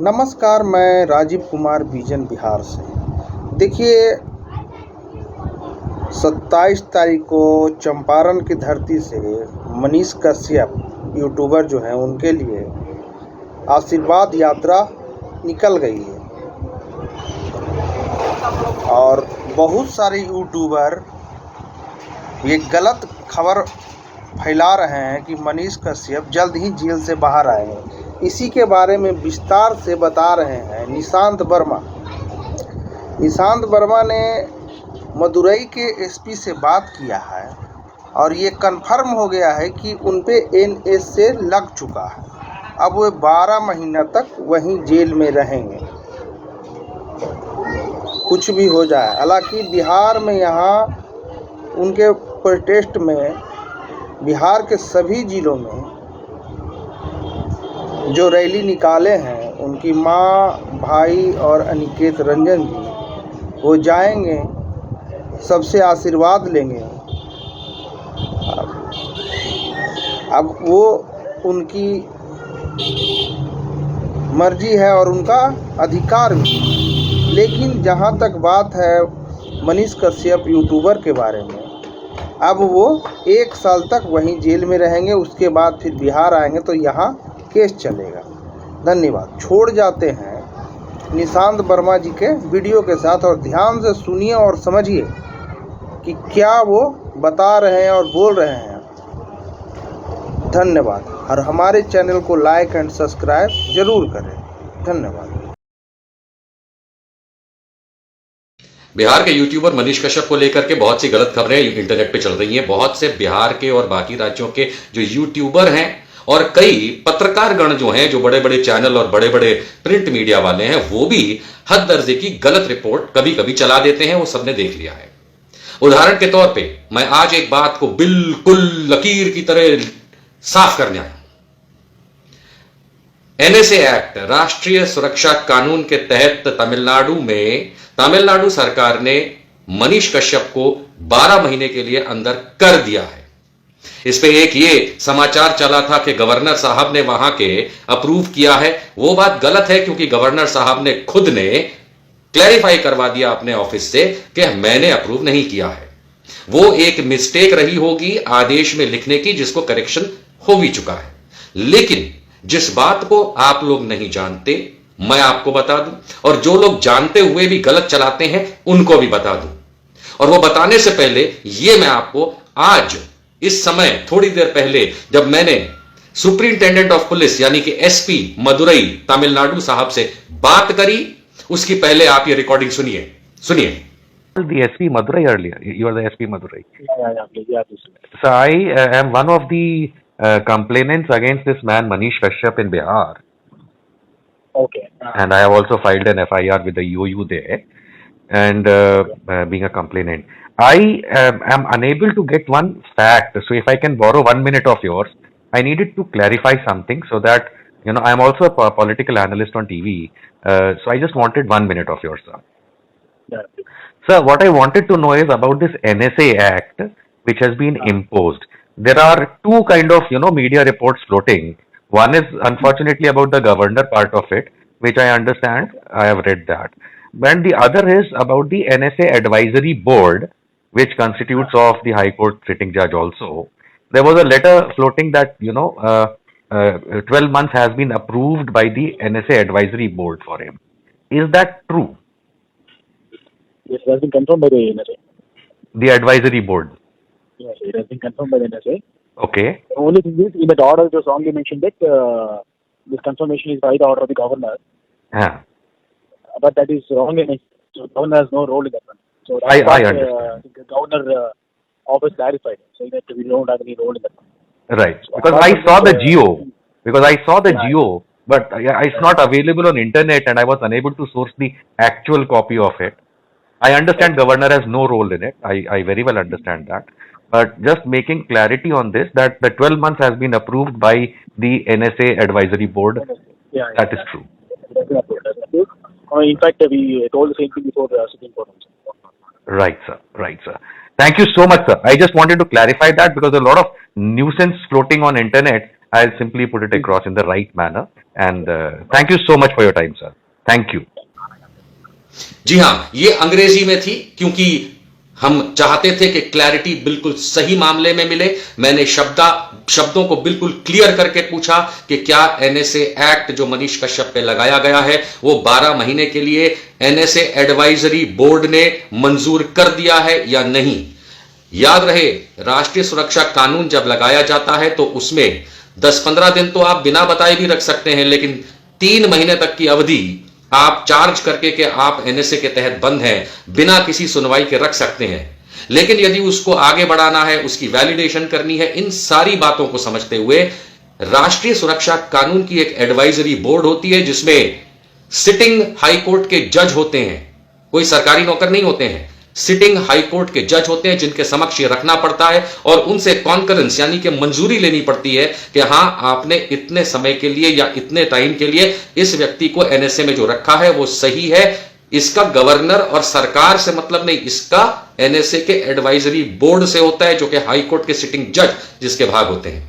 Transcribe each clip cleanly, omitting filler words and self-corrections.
नमस्कार, मैं राजीव कुमार बीजन बिहार से। देखिए, 27 तारीख को चंपारण की धरती से मनीष कश्यप यूट्यूबर जो हैं उनके लिए आशीर्वाद यात्रा निकल गई है और बहुत सारे यूट्यूबर ये गलत खबर फैला रहे हैं कि मनीष कश्यप जल्द ही जेल से बाहर आएंगे। इसी के बारे में विस्तार से बता रहे हैं निशांत वर्मा। निशांत वर्मा ने मदुरई के एसपी से बात किया है और ये कन्फर्म हो गया है कि उन पे NSA लग चुका है। अब वे 12 महीना तक वहीं जेल में रहेंगे, कुछ भी हो जाए। हालांकि बिहार में यहाँ उनके प्रोटेस्ट में बिहार के सभी ज़िलों में जो रैली निकाले हैं, उनकी माँ, भाई और अनिकेत रंजन जी वो जाएंगे, सबसे आशीर्वाद लेंगे। अब वो उनकी मर्जी है और उनका अधिकार भी। लेकिन जहाँ तक बात है मनीष कश्यप यूट्यूबर के बारे में, अब वो 1 साल तक वहीं जेल में रहेंगे, उसके बाद फिर बिहार आएंगे तो यहाँ केस चलेगा। धन्यवाद। छोड़ जाते हैं निशांत वर्मा जी के वीडियो के साथ और ध्यान से सुनिए और समझिए कि क्या वो बता रहे हैं और बोल रहे हैं। धन्यवाद। और हमारे चैनल को लाइक एंड सब्सक्राइब जरूर करें। धन्यवाद। बिहार के यूट्यूबर मनीष कश्यप को लेकर के बहुत सी गलत खबरें इंटरनेट पे चल रही हैं। बहुत से बिहार के और बाकी राज्यों के जो यूट्यूबर हैं और कई पत्रकारगण जो हैं, जो बड़े बड़े चैनल और बड़े बड़े प्रिंट मीडिया वाले हैं, वो भी हद दर्जे की गलत रिपोर्ट कभी कभी चला देते हैं। वो सबने देख लिया है। उदाहरण के तौर पे मैं आज एक बात को बिल्कुल लकीर की तरह साफ करने आया। NSA एक्ट, राष्ट्रीय सुरक्षा कानून के तहत तमिलनाडु सरकार ने मनीष कश्यप को 12 महीने के लिए अंदर कर दिया है। इस पे एक ये समाचार चला था कि गवर्नर साहब ने वहां के अप्रूव किया है। वो बात गलत है, क्योंकि गवर्नर साहब ने खुद ने क्लैरिफाई करवा दिया अपने ऑफिस से कि मैंने अप्रूव नहीं किया है। वो एक मिस्टेक रही होगी आदेश में लिखने की, जिसको करेक्शन हो भी चुका है। लेकिन जिस बात को आप लोग नहीं जानते, मैं आपको बता दूं, और जो लोग जानते हुए भी गलत चलाते हैं उनको भी बता दूं। और वो बताने से पहले ये मैं आपको आज इस समय थोड़ी देर पहले जब मैंने सुप्रिंटेंडेंट ऑफ पुलिस यानी कि SP मदुरई तमिलनाडु साहब से बात करी, उसकी पहले आप ये रिकॉर्डिंग सुनिए। The SP Madurai earlier. You are the SP Madurai. Yeah. So I am one of the complainants against this man Manish Kashyap in Bihar, Okay. and I have also filed an FIR with the EOU there, and being a complainant, I am unable to get one fact. So if I can borrow 1 minute of yours, I needed to clarify something so that I am also a political analyst on TV. So I just wanted 1 minute of yours, sir. Yeah. Sir, what I wanted to know is about this NSA Act which has been imposed. There are two kind of media reports floating. One is unfortunately about the governor part of it, which I understand. I have read that. And the other is about the NSA Advisory Board, which constitutes of the High Court sitting judge also. There was a letter floating that 12 months has been approved by the NSA Advisory Board for him. Is that true? Yes, it has been confirmed by the NSA. The Advisory Board. Yes, it has been confirmed by the NSA. Okay. The only thing is, in that order, it was wrongly mentioned that this confirmation is by the order of the governor. Yeah. But that is wrongly mentioned. So the governor has no role in that one. So I understand. The governor office clarified. So that we don't have any role in that one. Right. Because I saw the geo. But it's not available on internet, and I was unable to source the actual copy of it. I understand governor has no role in it. I very well understand that. But just making clarity on this, that the 12 months has been approved by the NSA Advisory Board. Yeah, that is true. It has been approved. In fact, we told the same thing before the Supreme Court also. Right, sir. Thank you so much, sir. I just wanted to clarify that because a lot of nuisance floating on internet. I'll simply put it across in the right manner. And thank you so much for your time, sir. Thank you. जी हां, ये अंग्रेजी में थी क्योंकि हम चाहते थे कि क्लैरिटी बिल्कुल सही मामले में मिले। मैंने शब्दों को बिल्कुल क्लियर करके पूछा कि क्या एनएसए एक्ट जो मनीष कश्यप पे लगाया गया है वो 12 महीने के लिए एनएसए एडवाइजरी बोर्ड ने मंजूर कर दिया है या नहीं। याद रहे, राष्ट्रीय सुरक्षा कानून जब लगाया जाता है तो उसमें 10-15 दिन तो आप बिना बताए भी रख सकते हैं, लेकिन 3 महीने तक की अवधि आप चार्ज करके कि आप एनएसए के तहत बंद हैं बिना किसी सुनवाई के रख सकते हैं। लेकिन यदि उसको आगे बढ़ाना है, उसकी वैलिडेशन करनी है, इन सारी बातों को समझते हुए राष्ट्रीय सुरक्षा कानून की एक एडवाइजरी बोर्ड होती है जिसमें सिटिंग हाईकोर्ट के जज होते हैं, कोई सरकारी नौकर नहीं होते हैं, सिटिंग हाईकोर्ट के जज होते हैं जिनके समक्ष ये रखना पड़ता है और उनसे कॉन्करेंस यानी कि मंजूरी लेनी पड़ती है कि हां आपने इतने समय के लिए या इतने टाइम के लिए इस व्यक्ति को एनएसए में जो रखा है वो सही है। इसका गवर्नर और सरकार से मतलब नहीं, इसका एनएसए के एडवाइजरी बोर्ड से होता है जो कि हाईकोर्ट के सिटिंग जज जिसके भाग होते हैं।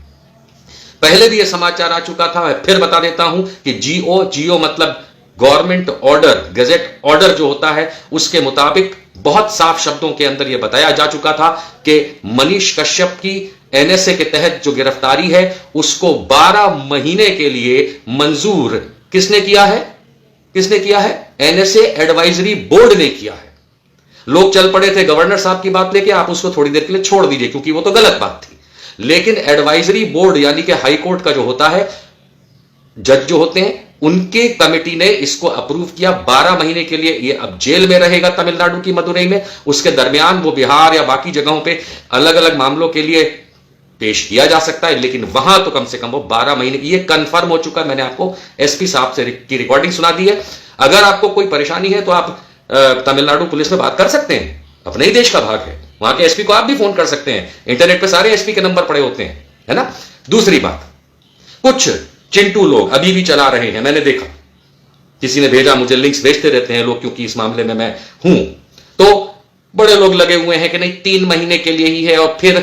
पहले भी यह समाचार आ चुका था, मैं फिर बता देता हूं कि जीओ मतलब गवर्नमेंट ऑर्डर, गजेट ऑर्डर जो होता है उसके मुताबिक बहुत साफ शब्दों के अंदर यह बताया जा चुका था कि मनीष कश्यप की एनएसए के तहत जो गिरफ्तारी है उसको 12 महीने के लिए मंजूर किसने किया है? एनएसए एडवाइजरी बोर्ड ने किया है। लोग चल पड़े थे गवर्नर साहब की बात लेके, आप उसको थोड़ी देर के लिए छोड़ दीजिए क्योंकि वो तो गलत बात थी। लेकिन एडवाइजरी बोर्ड यानी कि हाईकोर्ट का जो होता है, जज जो होते हैं, उनके कमेटी ने इसको अप्रूव किया 12 महीने के लिए। ये अब जेल में रहेगा तमिलनाडु की मदुरई में, उसके दरमियान वो बिहार या बाकी जगहों पे अलग अलग मामलों के लिए पेश किया जा सकता है, लेकिन वहां तो कम से कम वो 12 महीने की, ये कंफर्म हो चुका है। मैंने आपको एसपी साहब से की रिकॉर्डिंग सुना दी है। अगर आपको कोई परेशानी है तो आप तमिलनाडु पुलिस में बात कर सकते हैं, अपने ही देश का भाग है, वहां के एसपी को आप भी फोन कर सकते हैं, इंटरनेट पे सारे एसपी के नंबर पड़े होते हैं, है ना। दूसरी बात, कुछ चिंटू लोग अभी भी चला रहे हैं, मैंने देखा, किसी ने भेजा, मुझे लिंक्स भेजते रहते हैं लोग क्योंकि इस मामले में मैं हूं, तो बड़े लोग लगे हुए हैं कि नहीं 3 महीने के लिए ही है और फिर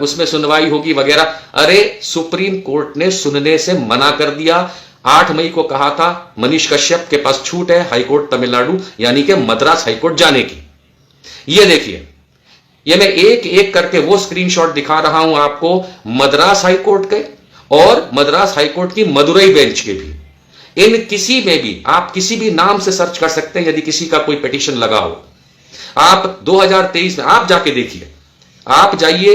उसमें सुनवाई होगी वगैरह। अरे सुप्रीम कोर्ट ने सुनने से मना कर दिया। 8 मई को कहा था मनीष कश्यप के पास छूट है हाईकोर्ट तमिलनाडु यानी कि मद्रास हाईकोर्ट जाने की। ये देखिए, ये मैं एक एक करके वो स्क्रीनशॉट दिखा रहा हूं आपको, मद्रास हाईकोर्ट के और मद्रास हाईकोर्ट की मदुरई बेंच के भी। इन किसी में भी आप किसी भी नाम से सर्च कर सकते हैं, यदि किसी का कोई पिटीशन लगा हो। आप 2023 में आप जाके देखिए, आप जाइए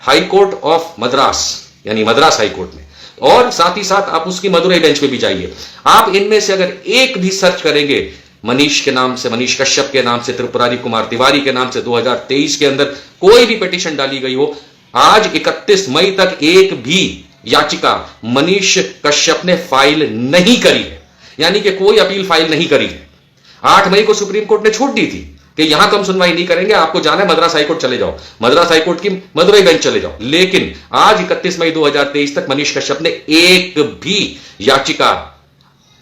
हाईकोर्ट ऑफ मद्रास यानी मद्रास हाईकोर्ट में, और साथ ही साथ आप उसकी मदुरई बेंच पे भी जाइए। आप इनमें से अगर एक भी सर्च करेंगे मनीष के नाम से, मनीष कश्यप के नाम से, त्रिपुरारी कुमार तिवारी के नाम से 2023 के अंदर कोई भी पिटीशन डाली गई हो, आज 31 मई तक एक भी याचिका मनीष कश्यप ने फाइल नहीं करी है, यानी कि कोई अपील फाइल नहीं करी है। 8 मई को सुप्रीम कोर्ट ने छूट दी थी कि यहां तो हम सुनवाई नहीं करेंगे, आपको जाना है मद्रास हाईकोर्ट चले जाओ, मद्रास हाईकोर्ट की मदुरई बेंच चले जाओ। लेकिन आज 31 मई 2023 तक मनीष कश्यप ने एक भी याचिका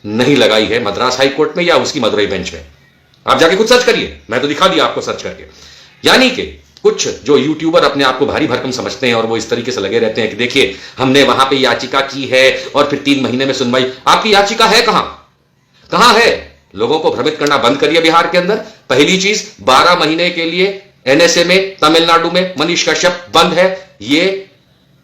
नहीं लगाई है मद्रास हाईकोर्ट में या उसकी मदुरई बेंच में। आप जाके खुद सर्च करिए, मैं तो दिखा दिया आपको सर्च करके। यानी कि कुछ जो यूट्यूबर अपने आप को भारी भरकम समझते हैं और वो इस तरीके से लगे रहते हैं कि देखिए हमने वहां पे याचिका की है और फिर 3 महीने में सुनवाई। आपकी याचिका है कहां है? लोगों को भ्रमित करना बंद करिए। बिहार के अंदर पहली चीज, 12 महीने के लिए एनएसए में तमिलनाडु में मनीष कश्यप बंद है, ये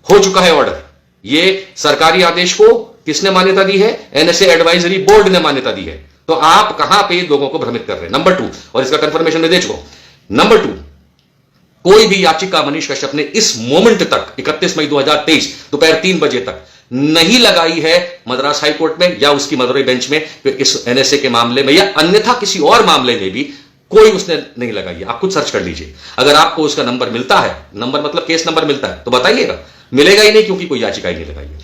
हो चुका है ऑर्डर। ये सरकारी आदेश को किसने मान्यता दी है? एनएसए एडवाइजरी बोर्ड ने मान्यता दी है। तो आप कहां पे लोगों को भ्रमित कर रहे हैं? नंबर 2, और इसका कंफर्मेशन में दे चुका हूं। नंबर 2, कोई भी याचिका मनीष कश्यप ने इस मोमेंट तक 31 मई 2023 दोपहर 3 बजे तक नहीं लगाई है मद्रास हाईकोर्ट में या उसकी मदुरई बेंच में, इस एनएसए के मामले में या अन्यथा किसी और मामले में भी कोई उसने नहीं लगाई है। आप खुद सर्च कर लीजिए। अगर आपको उसका नंबर मिलता है, नंबर मतलब केस नंबर मिलता है, तो बताइएगा। मिलेगा ही नहीं क्योंकि कोई याचिका ही नहीं लगाई है।